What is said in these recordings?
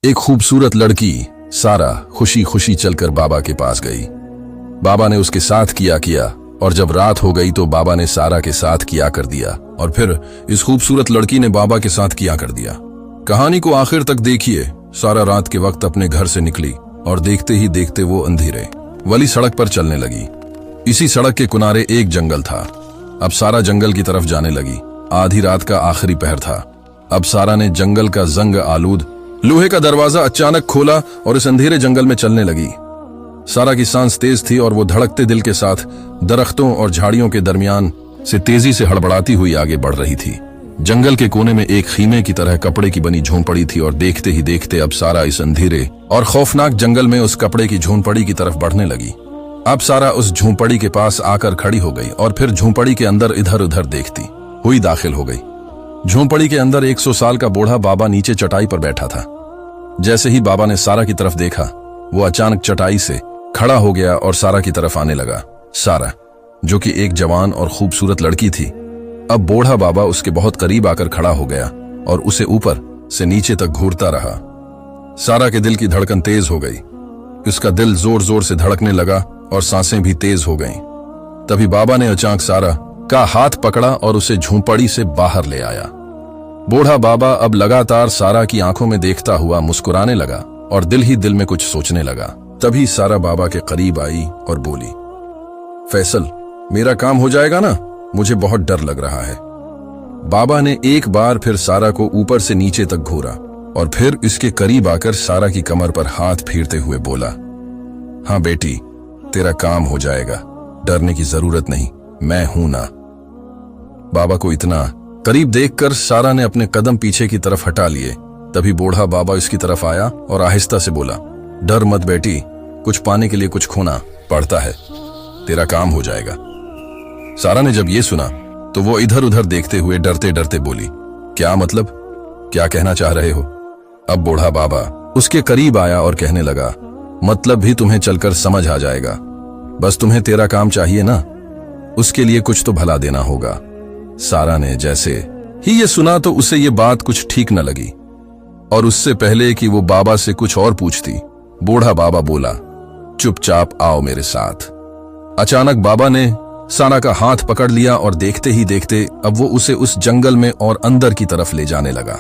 एक खूबसूरत लड़की सारा खुशी खुशी चलकर बाबा के पास गई। बाबा ने उसके साथ किया और जब रात हो गई तो बाबा ने सारा के साथ किया कर दिया और फिर इस खूबसूरत लड़की ने बाबा के साथ किया कर दिया। कहानी को आखिर तक देखिए। सारा रात के वक्त अपने घर से निकली और देखते ही देखते वो अंधेरे वाली सड़क पर चलने लगी। इसी सड़क के किनारे एक जंगल था। अब सारा जंगल की तरफ जाने लगी। आधी रात का आखिरी पहर था। अब सारा ने जंगल का जंग आलूद लोहे का दरवाजा अचानक खोला और इस अंधेरे जंगल में चलने लगी। सारा की सांस तेज थी और वो धड़कते दिल के साथ दरख्तों और झाड़ियों के दरमियान से तेजी से हड़बड़ाती हुई आगे बढ़ रही थी। जंगल के कोने में एक खीमे की तरह कपड़े की बनी झोंपड़ी थी और देखते ही देखते अब सारा इस अंधेरे और खौफनाक जंगल में उस कपड़े की झोंपड़ी की तरफ बढ़ने लगी। अब सारा उस झोंपड़ी के पास आकर खड़ी हो गई और फिर झोंपड़ी के अंदर इधर उधर देखती हुई दाखिल हो गई। झोंपड़ी के अंदर 100 साल का बूढ़ा बाबा नीचे चटाई पर बैठा था। जैसे ही बाबा ने सारा की तरफ देखा, वो अचानक चटाई से खड़ा हो गया और सारा की तरफ आने लगा। सारा, जो कि एक जवान और खूबसूरत लड़की थी, अब बूढ़ा बाबा उसके बहुत करीब आकर खड़ा हो गया और उसे ऊपर से नीचे तक घूरता रहा। सारा के दिल की धड़कन तेज हो गई। उसका दिल जोर जोर से धड़कने लगा और सांसें भी तेज हो गईं। तभी बाबा ने अचानक सारा का हाथ पकड़ा और उसे झोंपड़ी से बाहर ले आया। बूढ़ा बाबा अब लगातार सारा की आंखों में देखता हुआ मुस्कुराने लगा और दिल ही दिल में कुछ सोचने लगा। तभी सारा बाबा के करीब आई और बोली, फैसल, मेरा काम हो जाएगा ना? मुझे बहुत डर लग रहा है। बाबा ने एक बार फिर सारा को ऊपर से नीचे तक घूरा और फिर इसके करीब आकर सारा की कमर पर हाथ फेरते हुए बोला, हाँ बेटी, तेरा काम हो जाएगा, डरने की जरूरत नहीं, मैं हूं ना। बाबा को इतना करीब देखकर सारा ने अपने कदम पीछे की तरफ हटा लिए। तभी बूढ़ा बाबा इसकी तरफ आया और आहिस्ता से बोला, डर मत बेटी, कुछ पाने के लिए कुछ खोना पड़ता है, तेरा काम हो जाएगा। सारा ने जब ये सुना तो वो इधर उधर देखते हुए डरते डरते बोली, क्या मतलब? क्या कहना चाह रहे हो? अब बूढ़ा बाबा उसके करीब आया और कहने लगा, मतलब भी तुम्हें चलकर समझ आ जाएगा, बस तुम्हें तेरा काम चाहिए ना, उसके लिए कुछ तो भला देना होगा। सारा ने जैसे ही ये सुना तो उसे ये बात कुछ ठीक न लगी और उससे पहले कि वो बाबा से कुछ और पूछती, बूढ़ा बाबा बोला, चुपचाप आओ मेरे साथ। अचानक बाबा ने सारा का हाथ पकड़ लिया और देखते ही देखते अब वो उसे उस जंगल में और अंदर की तरफ ले जाने लगा।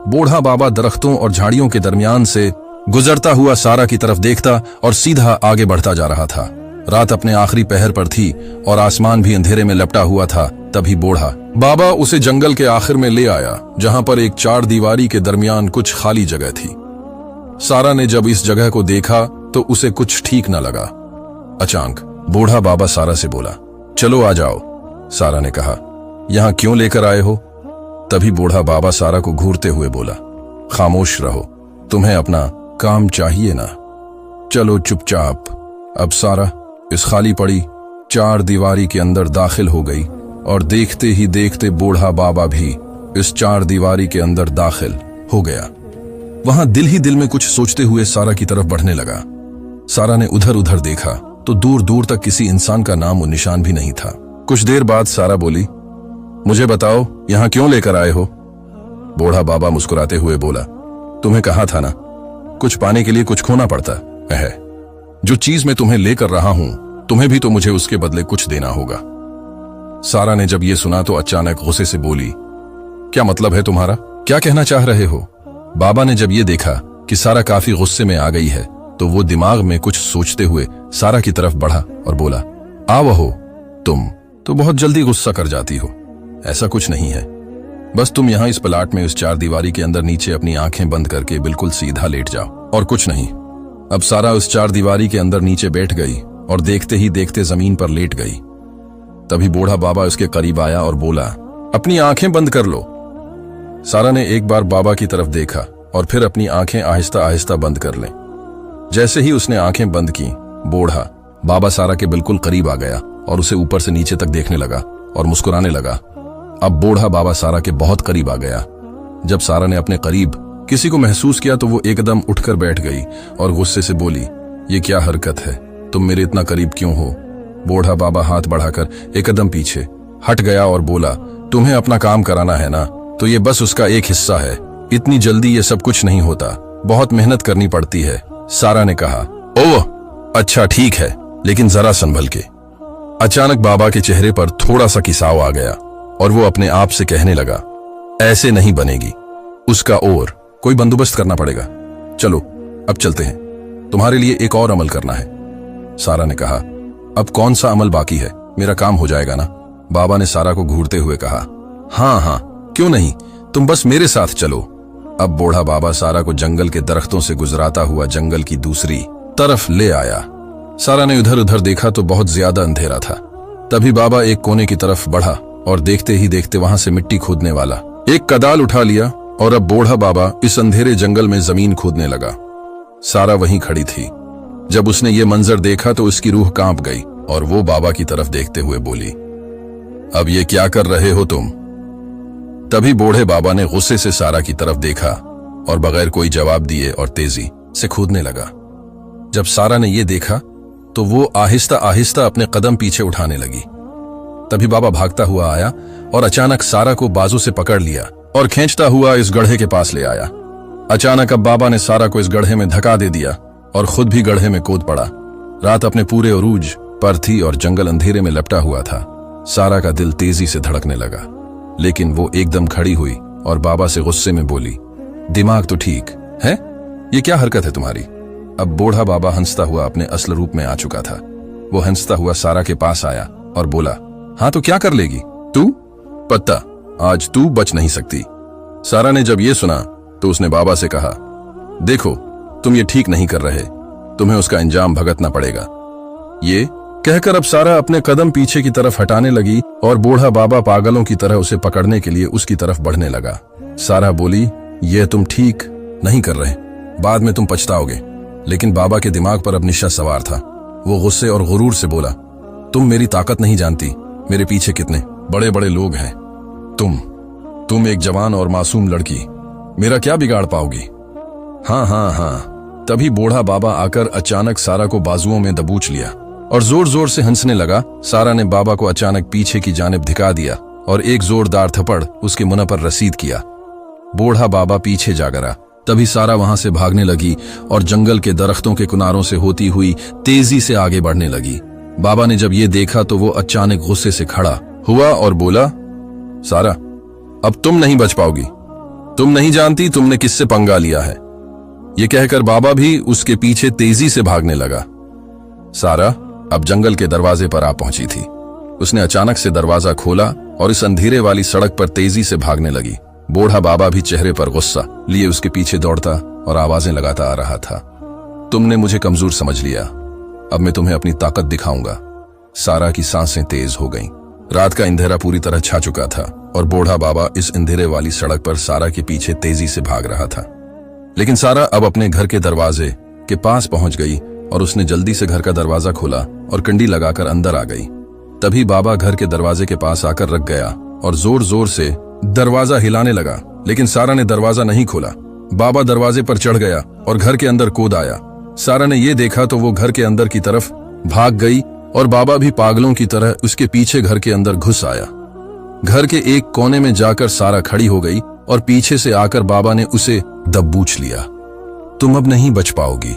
बूढ़ा बाबा दरख्तों और झाड़ियों के दरमियान से गुजरता हुआ सारा की तरफ देखता और सीधा आगे बढ़ता जा रहा था। रात अपने आखिरी पहर पर थी और आसमान भी अंधेरे में लपटा हुआ था। तभी बूढ़ा बाबा उसे जंगल के आखिर में ले आया, जहां पर एक 4 दीवारी के दरमियान कुछ खाली जगह थी। सारा ने जब इस जगह को देखा तो उसे कुछ ठीक न लगा। अचानक बूढ़ा बाबा सारा से बोला, चलो आ जाओ। सारा ने कहा, यहां क्यों लेकर आए हो? तभी बूढ़ा बाबा सारा को घूरते हुए बोला, खामोश रहो, तुम्हें अपना काम चाहिए ना, चलो चुपचाप। अब सारा इस खाली पड़ी 4 दीवारी के अंदर दाखिल हो गई और देखते ही देखते बूढ़ा बाबा भी इस 4 दीवारी के अंदर दाखिल हो गया। वहां दिल ही दिल में कुछ सोचते हुए सारा की तरफ बढ़ने लगा। सारा ने उधर उधर देखा तो दूर दूर तक किसी इंसान का नाम और निशान भी नहीं था। कुछ देर बाद सारा बोली, मुझे बताओ, यहां क्यों लेकर आए हो? बूढ़ा बाबा मुस्कुराते हुए बोला, तुम्हें कहा था ना, कुछ पाने के लिए कुछ खोना पड़ता है। जो चीज मैं तुम्हें लेकर रहा हूं, तुम्हें भी तो मुझे उसके बदले कुछ देना होगा। सारा ने जब ये सुना तो अचानक गुस्से से बोली, क्या मतलब है तुम्हारा? क्या कहना चाह रहे हो? बाबा ने जब ये देखा कि सारा काफी गुस्से में आ गई है तो वो दिमाग में कुछ सोचते हुए सारा की तरफ बढ़ा और बोला, आवो, तुम तो बहुत जल्दी गुस्सा कर जाती हो। ऐसा कुछ नहीं है, बस तुम यहाँ इस प्लाट में इस 4 दीवारी के अंदर नीचे अपनी आंखें बंद करके बिल्कुल सीधा लेट जाओ और कुछ नहीं। अब सारा उस 4 दीवारी के अंदर नीचे बैठ गई और देखते ही देखते जमीन पर लेट गई। तभी बूढ़ा बाबा उसके करीब आया और बोला, अपनी आंखें बंद कर लो। सारा ने एक बार बाबा की तरफ देखा और फिर अपनी आंखें आहिस्ता आहिस्ता बंद कर लें। जैसे ही उसने आंखें बंद की, बूढ़ा बाबा सारा के बिल्कुल करीब आ गया और उसे ऊपर से नीचे तक देखने लगा और मुस्कुराने लगा। अब बूढ़ा बाबा सारा के बहुत करीब आ गया। जब सारा ने अपने करीब किसी को महसूस किया तो वो एकदम उठकर बैठ गई और गुस्से से बोली, ये क्या हरकत है, तुम मेरे इतना करीब क्यों हो? बूढ़ा बाबा हाथ बढ़ाकर एकदम पीछे हट गया और बोला, तुम्हें अपना काम कराना है ना, तो ये बस उसका एक हिस्सा है, इतनी जल्दी ये सब कुछ नहीं होता। बहुत मेहनत करनी पड़ती है। सारा ने कहा, ओह अच्छा ठीक है, लेकिन जरा संभल के। अचानक बाबा के चेहरे पर थोड़ा सा किसाव आ गया और वो अपने आप से कहने लगा, ऐसे नहीं बनेगी, उसका और कोई बंदोबस्त करना पड़ेगा। चलो अब चलते हैं, तुम्हारे लिए एक और अमल करना है। सारा ने कहा, अब कौन सा अमल बाकी है, मेरा काम हो जाएगा ना? बाबा ने सारा को घूरते हुए कहा, हाँ हाँ क्यों नहीं, तुम बस मेरे साथ चलो। अब बूढ़ा बाबा सारा को जंगल के दरख्तों से गुजराता हुआ जंगल की दूसरी तरफ ले आया। सारा ने इधर उधर देखा तो बहुत ज्यादा अंधेरा था। तभी बाबा एक कोने की तरफ बढ़ा और देखते ही देखते वहां से मिट्टी खोदने वाला एक कदाल उठा लिया और अब बूढ़ा बाबा इस अंधेरे जंगल में जमीन खोदने लगा। सारा वहीं खड़ी थी। जब उसने ये मंजर देखा तो उसकी रूह कांप गई और वो बाबा की तरफ देखते हुए बोली, अब ये क्या कर रहे हो तुम? तभी बूढ़े बाबा ने गुस्से से सारा की तरफ देखा और बगैर कोई जवाब दिए और तेजी से खोदने लगा। जब सारा ने यह देखा तो वो आहिस्ता आहिस्ता अपने कदम पीछे उठाने लगी। तभी बाबा भागता हुआ आया और अचानक सारा को बाजू से पकड़ लिया और खींचता हुआ इस गड्ढे के पास ले आया। अचानक अब बाबा ने सारा को इस गड्ढे में धक्का दे दिया और खुद भी गड्ढे में कूद पड़ा। रात अपने पूरे उरूज पर थी और जंगल अंधेरे में लपटा हुआ था। सारा का दिल तेजी से धड़कने लगा, लेकिन वो एकदम खड़ी हुई और बाबा से गुस्से में बोली, दिमाग तो ठीक है, ये क्या हरकत है तुम्हारी? अब बूढ़ा बाबा हंसता हुआ अपने असल रूप में आ चुका था। वो हंसता हुआ सारा के पास आया और बोला, हाँ तो क्या कर लेगी तू? पत्ता, आज तू बच नहीं सकती। सारा ने जब ये सुना तो उसने बाबा से कहा, देखो तुम ये ठीक नहीं कर रहे, तुम्हें उसका इंजाम भुगतना पड़ेगा। ये कहकर अब सारा अपने कदम पीछे की तरफ हटाने लगी और बूढ़ा बाबा पागलों की तरह उसे पकड़ने के लिए उसकी तरफ बढ़ने लगा। सारा बोली, ये तुम ठीक नहीं कर रहे, बाद में तुम पछताओगे। लेकिन बाबा के दिमाग पर अब निशा सवार था। वो गुस्से और गुरूर से बोला, तुम मेरी ताकत नहीं जानती, मेरे पीछे कितने बड़े बड़े लोग हैं। तुम एक जवान और मासूम लड़की, मेरा क्या बिगाड़ पाओगी? हाँ हाँ हाँ। तभी बूढ़ा बाबा आकर अचानक सारा को बाजुओं में दबोच लिया और जोर जोर से हंसने लगा। सारा ने बाबा को अचानक पीछे की जानिब धिका दिया और एक जोरदार थप्पड़ उसके मुंह पर रसीद किया। बूढ़ा बाबा पीछे जा गिरा। तभी सारा वहां से भागने लगी और जंगल के दरख्तों के किनारों से होती हुई तेजी से आगे बढ़ने लगी। बाबा ने जब ये देखा तो वो अचानक गुस्से से खड़ा हुआ और बोला, सारा अब तुम नहीं बच पाओगी, तुम नहीं जानती तुमने किससे पंगा लिया है। ये कहकर बाबा भी उसके पीछे तेजी से भागने लगा। सारा अब जंगल के दरवाजे पर आ पहुंची थी। उसने अचानक से दरवाजा खोला और इस अंधेरे वाली सड़क पर तेजी से भागने लगी। बूढ़ा बाबा भी चेहरे पर गुस्सा लिए उसके पीछे दौड़ता और आवाजें लगाता आ रहा था, तुमने मुझे कमजोर समझ लिया, अब मैं तुम्हें अपनी ताकत दिखाऊंगा। सारा की सांसें तेज हो गईं। रात का अंधेरा पूरी तरह छा चुका था और बूढ़ा बाबा इस अंधेरे वाली सड़क पर सारा के पीछे तेजी से भाग रहा था। लेकिन सारा अब अपने घर के दरवाजे के पास पहुंच गई और उसने जल्दी से घर का दरवाजा खोला और कंडी लगाकर अंदर आ गई। तभी बाबा घर के दरवाजे के पास आकर रख गया और जोर जोर से दरवाजा हिलाने लगा, लेकिन सारा ने दरवाजा नहीं खोला। बाबा दरवाजे पर चढ़ गया और घर के अंदर कूद आया। सारा ने यह देखा तो वो घर के अंदर की तरफ भाग गई और बाबा भी पागलों की तरह उसके पीछे घर के अंदर घुस आया। घर के एक कोने में जाकर सारा खड़ी हो गई और पीछे से आकर बाबा ने उसे दबोच लिया। तुम अब नहीं बच पाओगी,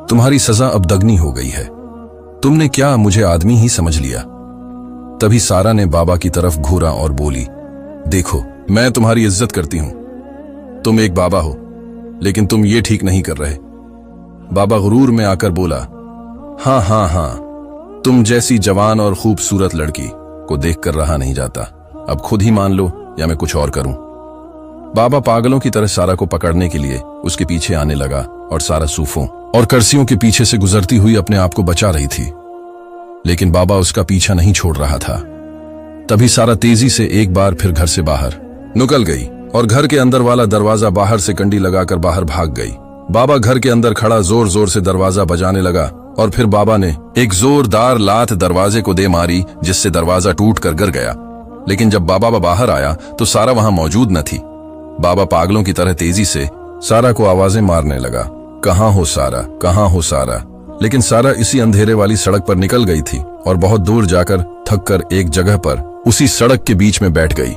तुम्हारी सजा अब दगनी हो गई है, तुमने क्या मुझे आदमी ही समझ लिया? तभी सारा ने बाबा की तरफ घूरा और बोली, देखो मैं तुम्हारी इज्जत करती हूं, तुम एक बाबा हो, लेकिन तुम ये ठीक नहीं कर रहे। बाबा गुरूर में आकर बोला, हाँ हाँ हाँ, तुम जैसी जवान और खूबसूरत लड़की को देखकर रहा नहीं जाता, अब खुद ही मान लो या मैं कुछ और करूं। बाबा पागलों की तरह सारा को पकड़ने के लिए उसके पीछे आने लगा और सारा सूफों और कर्सियों के पीछे से गुजरती हुई अपने आप को बचा रही थी, लेकिन बाबा उसका पीछा नहीं छोड़ रहा था। तभी सारा तेजी से एक बार फिर घर से बाहर निकल गई और घर के अंदर वाला दरवाजा बाहर से कंडी लगाकर बाहर भाग गई। बाबा घर के अंदर खड़ा जोर जोर से दरवाजा बजाने लगा और फिर बाबा ने एक जोरदार लात दरवाजे को दे मारी, जिससे दरवाजा टूट कर गिर गया। लेकिन जब बाबा बाहर आया तो सारा वहां मौजूद न थी। बाबा पागलों की तरह तेजी से सारा को आवाजें मारने लगा, कहां हो सारा, कहां हो सारा। लेकिन सारा इसी अंधेरे वाली सड़क पर निकल गई थी और बहुत दूर जाकर थककर एक जगह पर उसी सड़क के बीच में बैठ गई।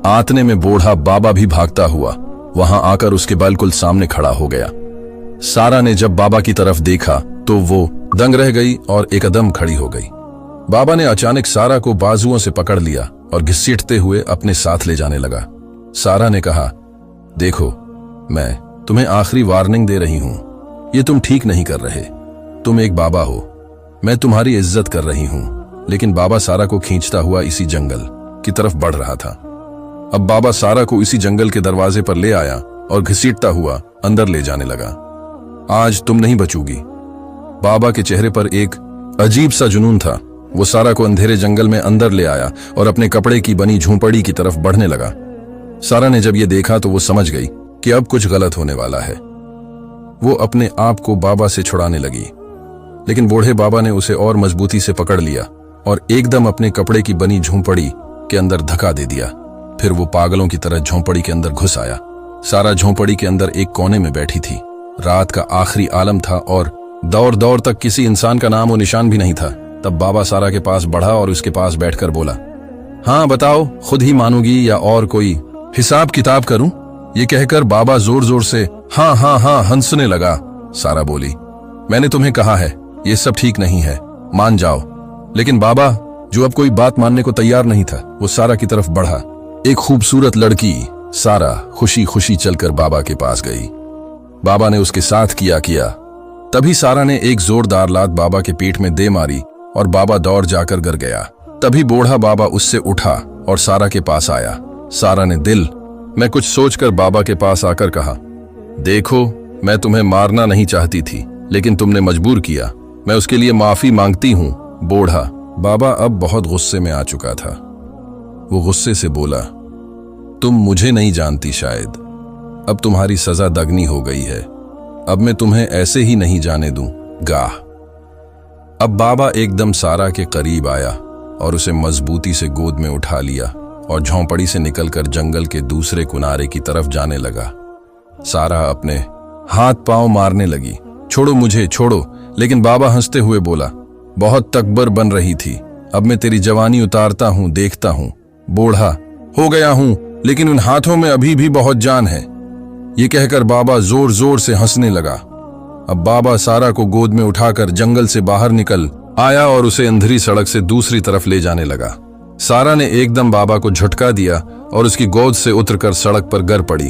आतने में बूढ़ा बाबा भी भागता हुआ वहां आकर उसके बिल्कुल सामने खड़ा हो गया। सारा ने जब बाबा की तरफ देखा तो वो दंग रह गई और एकदम खड़ी हो गई। बाबा ने अचानक सारा को बाजुओं से पकड़ लिया और घसीटते हुए अपने साथ ले जाने लगा। सारा ने कहा, देखो, मैं तुम्हें आखिरी वार्निंग दे रही हूं, ये तुम ठीक नहीं कर रहे। तुम एक बाबा हो, मैं तुम्हारी इज्जत कर रही हूं। लेकिन बाबा सारा को खींचता हुआ इसी जंगल की तरफ बढ़ रहा था। अब बाबा सारा को इसी जंगल के दरवाजे पर ले आया और घसीटता हुआ अंदर ले जाने लगा। आज तुम नहीं बचोगी। बाबा के चेहरे पर एक अजीब सा जुनून था। वो सारा को अंधेरे जंगल में अंदर ले आया और अपने कपड़े की बनी झोंपड़ी की तरफ बढ़ने लगा। सारा ने जब ये देखा तो वो समझ गई कि अब कुछ गलत होने वाला है। वो अपने आप को बाबा से छुड़ाने लगी, लेकिन बूढ़े बाबा ने उसे और मजबूती से पकड़ लिया और एकदम अपने कपड़े की बनी झोंपड़ी के अंदर धक्का दे दिया। फिर वो पागलों की तरह झोंपड़ी के अंदर घुस आया। सारा झोंपड़ी के अंदर एक कोने में बैठी थी। रात का आखिरी आलम था और दौर दौर तक किसी इंसान का नाम और निशान भी नहीं था। तब बाबा सारा के पास बढ़ा और उसके पास बैठकर बोला, हाँ बताओ, खुद ही मानोगी या और कोई हिसाब किताब करूं? ये कहकर बाबा जोर जोर से हाँ हाँ हाँ हंसने लगा। सारा बोली, मैंने तुम्हें कहा है ये सब ठीक नहीं है, मान जाओ। लेकिन बाबा, जो अब कोई बात मानने को तैयार नहीं था, वो सारा की तरफ बढ़ा। एक खूबसूरत लड़की सारा खुशी खुशी चलकर बाबा के पास गई। बाबा ने उसके साथ किया। तभी सारा ने एक जोरदार लात बाबा के पीठ में दे मारी और बाबा दौड़ जाकर गिर गया। तभी बूढ़ा बाबा उससे उठा और सारा के पास आया। सारा ने दिल में कुछ सोचकर बाबा के पास आकर कहा, देखो, मैं तुम्हें मारना नहीं चाहती थी, लेकिन तुमने मजबूर किया। मैं उसके लिए माफी मांगती हूं। बूढ़ा बाबा अब बहुत गुस्से में आ चुका था। वो गुस्से से बोला, तुम मुझे नहीं जानती शायद। अब तुम्हारी सजा दगनी हो गई है। अब मैं तुम्हें ऐसे ही नहीं जाने दूंगा। अब बाबा एकदम सारा के करीब आया और उसे मजबूती से गोद में उठा लिया और झोंपड़ी से निकलकर जंगल के दूसरे किनारे की तरफ जाने लगा। सारा अपने हाथ पांव मारने लगी, छोड़ो मुझे, छोड़ो। लेकिन बाबा हंसते हुए बोला, बहुत तकबर बन रही थी, अब मैं तेरी जवानी उतारता हूं, देखता हूं। बूढ़ा हो गया हूं, लेकिन उन हाथों में अभी भी बहुत जान है। ये कहकर बाबा जोर जोर से हंसने लगा। अब बाबा सारा को गोद में उठाकर जंगल से बाहर निकल आया और उसे अंधेरी सड़क से दूसरी तरफ ले जाने लगा। सारा ने एकदम बाबा को झटका दिया और उसकी गोद से उतरकर सड़क पर गिर पड़ी।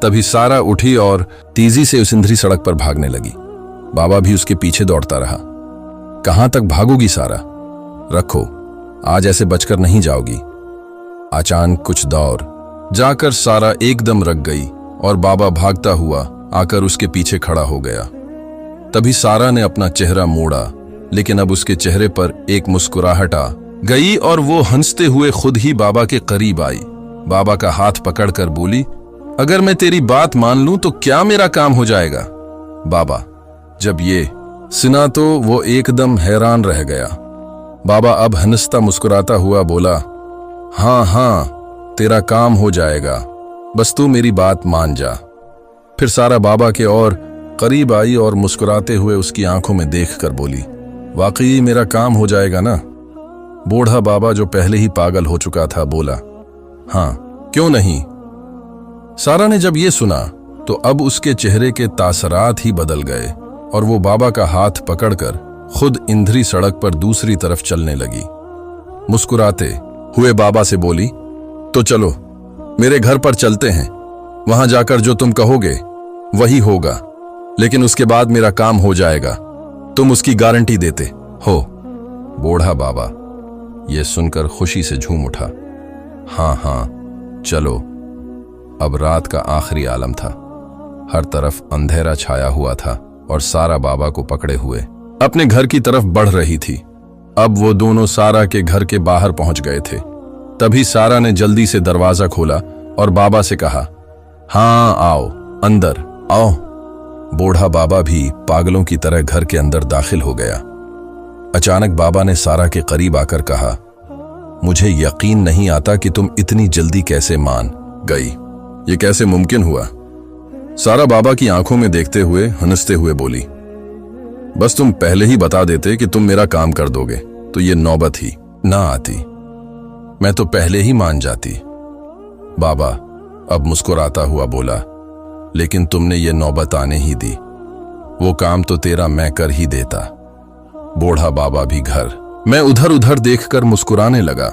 तभी सारा उठी और तेजी से उस अंधेरी सड़क पर भागने लगी। बाबा भी उसके पीछे दौड़ता रहा। कहां तक भागोगी सारा? रखो, आज ऐसे बचकर नहीं जाओगी। अचानक कुछ दौर जाकर सारा एकदम रख गई और बाबा भागता हुआ आकर उसके पीछे खड़ा हो गया। तभी सारा ने अपना चेहरा मोड़ा, लेकिन अब उसके चेहरे पर एक मुस्कुराहट आ गई और वो हंसते हुए खुद ही बाबा के करीब आई। बाबा का हाथ पकड़कर बोली, अगर मैं तेरी बात मान लूं तो क्या मेरा काम हो जाएगा? बाबा जब ये सुना तो वो एकदम हैरान रह गया। बाबा अब हंसता मुस्कुराता हुआ बोला, हाँ हाँ, तेरा काम हो जाएगा, बस तू मेरी बात मान जा। फिर सारा बाबा के और करीब आई और मुस्कुराते हुए उसकी आंखों में देखकर बोली, वाकई मेरा काम हो जाएगा ना? बूढ़ा बाबा जो पहले ही पागल हो चुका था बोला, हाँ, क्यों नहीं। सारा ने जब ये सुना तो अब उसके चेहरे के तासरात ही बदल गए और वो बाबा का हाथ पकड़कर खुद इंधरी सड़क पर दूसरी तरफ चलने लगी। मुस्कुराते हुए बाबा से बोली, तो चलो मेरे घर पर चलते हैं, वहां जाकर जो तुम कहोगे वही होगा, लेकिन उसके बाद मेरा काम हो जाएगा, तुम उसकी गारंटी देते हो? बूढ़ा बाबा ये सुनकर खुशी से झूम उठा। हाँ हाँ चलो। अब रात का आखिरी आलम था। हर तरफ अंधेरा छाया हुआ था और सारा बाबा को पकड़े हुए अपने घर की तरफ बढ़ रही थी। अब वो दोनों सारा के घर के बाहर पहुंच गए थे। तभी सारा ने जल्दी से दरवाजा खोला और बाबा से कहा, हाँ आओ, अंदर आओ। बूढ़ा बाबा भी पागलों की तरह घर के अंदर दाखिल हो गया। अचानक बाबा ने सारा के करीब आकर कहा, मुझे यकीन नहीं आता कि तुम इतनी जल्दी कैसे मान गई, ये कैसे मुमकिन हुआ? सारा बाबा की आंखों में देखते हुए हंसते हुए बोली, बस तुम पहले ही बता देते कि तुम मेरा काम कर दोगे तो ये नौबत ही ना आती, मैं तो पहले ही मान जाती। बाबा अब मुस्कुराता हुआ बोला, लेकिन तुमने ये नौबत आने ही दी। वो काम तो तेरा मैं कर ही देता। बूढ़ा बाबा भी घर। मैं उधर उधर देखकर मुस्कुराने लगा।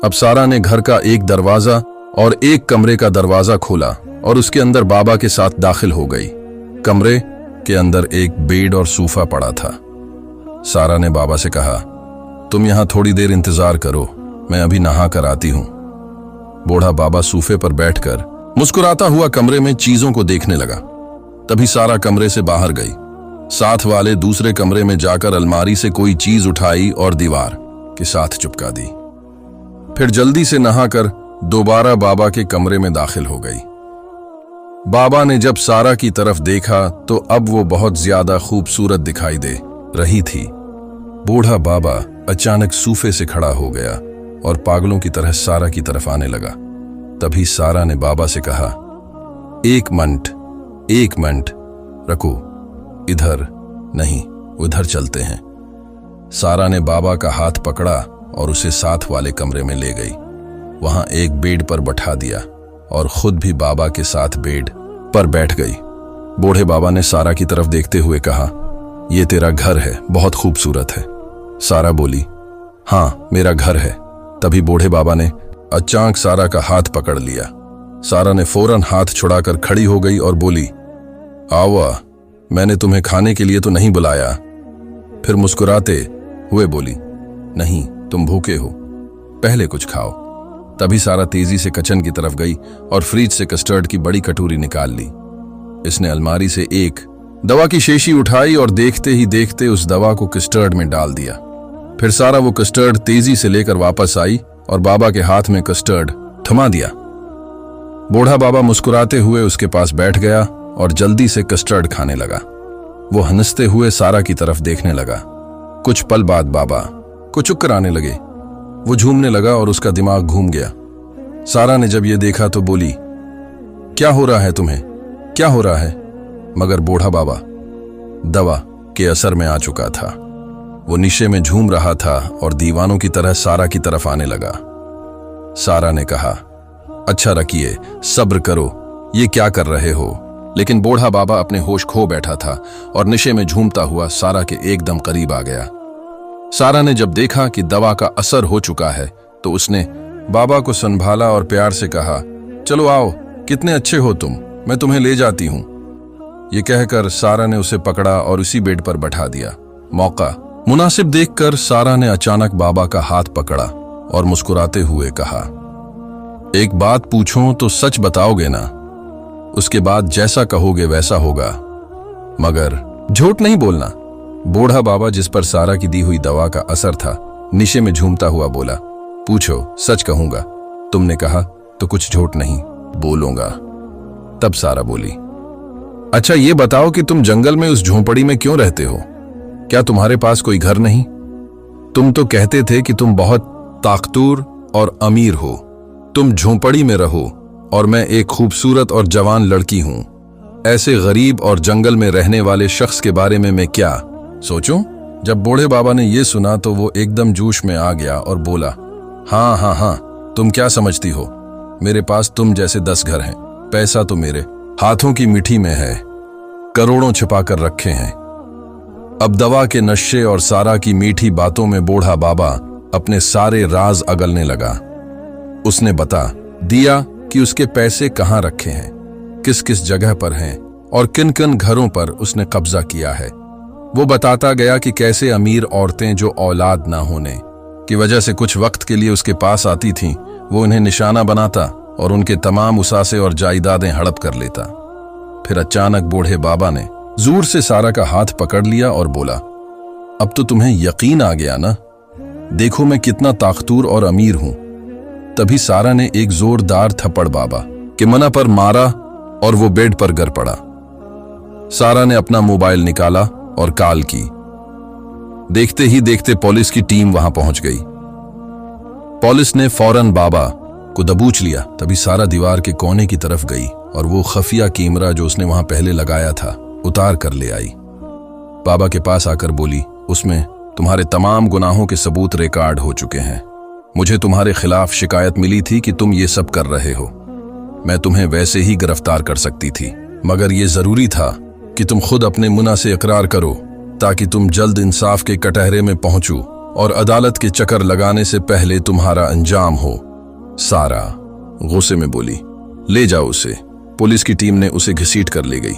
अब सारा ने घर का एक दरवाजा और एक कमरे का दरवाजा खोला और उसके अंदर बाबा के साथ दाखिल हो गई। कमरे के अंदर एक बेड और सोफा पड़ा था। सारा ने बाबा से कहा, तुम यहां थोड़ी देर इंतजार करो, मैं अभी नहा कर आती हूं। बूढ़ा बाबा सोफे पर बैठकर मुस्कुराता हुआ कमरे में चीजों को देखने लगा। तभी सारा कमरे से बाहर गई। साथ वाले दूसरे कमरे में जाकर अलमारी से कोई चीज उठाई और दीवार के साथ चिपका दी। फिर जल्दी से नहाकर दोबारा बाबा के कमरे में दाखिल हो गई। बाबा ने जब सारा की तरफ देखा तो अब वो बहुत ज्यादा खूबसूरत दिखाई दे रही थी। बूढ़ा बाबा अचानक सोफे से खड़ा हो गया और पागलों की तरह सारा की तरफ आने लगा। तभी सारा ने बाबा से कहा, एक मिनट रखो, इधर नहीं उधर चलते हैं। सारा ने बाबा का हाथ पकड़ा और उसे साथ वाले कमरे में ले गई। वहां एक बेड पर बैठा दिया और खुद भी बाबा के साथ बेड पर बैठ गई। बूढ़े बाबा ने सारा की तरफ देखते हुए कहा, यह तेरा घर है, बहुत खूबसूरत है। सारा बोली, हाँ मेरा घर है। तभी बूढ़े बाबा ने अचानक सारा का हाथ पकड़ लिया। सारा ने फौरन हाथ छुड़ाकर खड़ी हो गई और बोली, आवा, मैंने तुम्हें खाने के लिए तो नहीं बुलाया। फिर मुस्कुराते हुए बोली, नहीं तुम भूखे हो, पहले कुछ खाओ। तभी सारा तेजी से किचन की तरफ गई और फ्रिज से कस्टर्ड की बड़ी कटोरी निकाल ली। इसने अलमारी से एक दवा की शीशी उठाई और देखते ही देखते उस दवा को कस्टर्ड में डाल दिया। फिर सारा वो कस्टर्ड तेजी से लेकर वापस आई और बाबा के हाथ में कस्टर्ड थमा दिया। बूढ़ा बाबा मुस्कुराते हुए उसके पास बैठ गया और जल्दी से कस्टर्ड खाने लगा। वो हंसते हुए सारा की तरफ देखने लगा। कुछ पल बाद बाबा को चक्कर आने लगे। वो झूमने लगा और उसका दिमाग घूम गया। सारा ने जब ये देखा तो बोली, क्या हो रहा है तुम्हें, क्या हो रहा है? मगर बूढ़ा बाबा दवा के असर में आ चुका था। वो निशे में झूम रहा था और दीवानों की तरह सारा की तरफ आने लगा। सारा ने कहा, अच्छा रखिए, सब्र करो, ये क्या कर रहे हो? लेकिन बूढ़ा बाबा अपने होश खो बैठा था और निशे में झूमता हुआ सारा के एकदम करीब आ गया। सारा ने जब देखा कि दवा का असर हो चुका है तो उसने बाबा को संभाला और प्यार से कहा, चलो आओ, कितने अच्छे हो तुम, मैं तुम्हें ले जाती हूं। ये कहकर सारा ने उसे पकड़ा और उसी बेड पर बैठा दिया। मौका मुनासिब देखकर सारा ने अचानक बाबा का हाथ पकड़ा और मुस्कुराते हुए कहा, एक बात पूछूं तो सच बताओगे ना? उसके बाद जैसा कहोगे वैसा होगा, मगर झूठ नहीं बोलना। बूढ़ा बाबा, जिस पर सारा की दी हुई दवा का असर था, निशे में झूमता हुआ बोला, पूछो, सच कहूंगा। तुमने कहा तो कुछ झूठ नहीं बोलूंगा। तब सारा बोली, अच्छा ये बताओ कि तुम जंगल में उस झोंपड़ी में क्यों रहते हो? क्या तुम्हारे पास कोई घर नहीं? तुम तो कहते थे कि तुम बहुत ताकतवर और अमीर हो। तुम झोंपड़ी में रहो और मैं एक खूबसूरत और जवान लड़की हूं। ऐसे गरीब और जंगल में रहने वाले शख्स के बारे में मैं क्या सोचूं? जब बूढ़े बाबा ने यह सुना तो वो एकदम जोश में आ गया और बोला, हाँ हाँ हाँ, तुम क्या समझती हो? मेरे पास तुम जैसे 10 घर हैं। पैसा तो मेरे हाथों की मिट्टी में है, करोड़ों छिपा कर रखे हैं। अब दवा के नशे और सारा की मीठी बातों में बूढ़ा बाबा अपने सारे राज अगलने लगा। उसने बता दिया कि उसके पैसे कहाँ रखे हैं, किस किस जगह पर हैं और किन किन घरों पर उसने कब्जा किया है। वो बताता गया कि कैसे अमीर औरतें जो औलाद ना होने की वजह से कुछ वक्त के लिए उसके पास आती थीं, वो उन्हें निशाना बनाता और उनके तमाम उसासे और जायदादें हड़प कर लेता। फिर अचानक बूढ़े बाबा ने जोर से सारा का हाथ पकड़ लिया और बोला, अब तो तुम्हें यकीन आ गया ना? देखो मैं कितना ताकतवर और अमीर हूं। तभी सारा ने एक जोरदार थप्पड़ बाबा के मना पर मारा और वो बेड पर गिर पड़ा। सारा ने अपना मोबाइल निकाला और कॉल की। देखते ही देखते पुलिस की टीम वहां पहुंच गई। पुलिस ने फौरन बाबा को दबोच लिया। तभी सारा दीवार के कोने की तरफ गई और वो खुफिया कैमरा जो उसने वहां पहले लगाया था उतार कर ले आई। बाबा के पास आकर बोली, उसमें तुम्हारे तमाम गुनाहों के सबूत रिकॉर्ड हो चुके हैं। मुझे तुम्हारे खिलाफ शिकायत मिली थी कि तुम ये सब कर रहे हो। मैं तुम्हें वैसे ही गिरफ्तार कर सकती थी, मगर ये जरूरी था कि तुम खुद अपने मुना से इकरार करो ताकि तुम जल्द इंसाफ के कटहरे में पहुंचो और अदालत के चक्कर लगाने से पहले तुम्हारा अंजाम हो। सारा गुस्से में बोली, ले जाओ उसे। पुलिस की टीम ने उसे घसीट कर ले गई।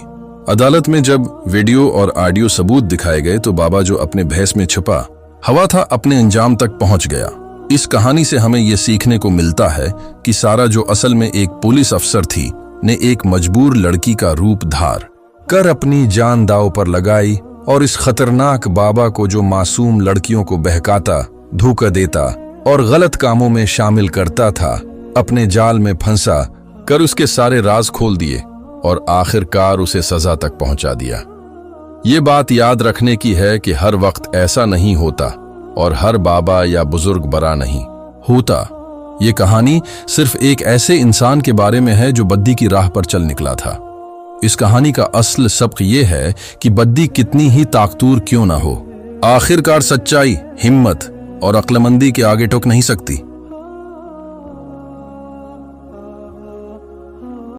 अदालत में जब वीडियो और ऑडियो सबूत दिखाए गए तो बाबा जो अपने भैंस में छिपा हवा था अपने अंजाम तक पहुंच गया। इस कहानी से हमें यह सीखने को मिलता है कि सारा जो असल में एक पुलिस अफसर थी ने एक मजबूर लड़की का रूप धार कर अपनी जान दांव पर लगाई और इस खतरनाक बाबा को जो मासूम लड़कियों को बहकाता, धोखा देता और गलत कामों में शामिल करता था, अपने जाल में फंसा कर उसके सारे राज खोल दिए और आखिरकार उसे सजा तक पहुंचा दिया। ये बात याद रखने की है कि हर वक्त ऐसा नहीं होता और हर बाबा या बुजुर्ग बरा नहीं होता। ये कहानी सिर्फ एक ऐसे इंसान के बारे में है जो बद्दी की राह पर चल निकला था। इस कहानी का असल सबक ये है कि बद्दी कितनी ही ताकतूर क्यों ना हो, आखिरकार सच्चाई, हिम्मत और अक्लमंदी के आगे टुक नहीं सकती।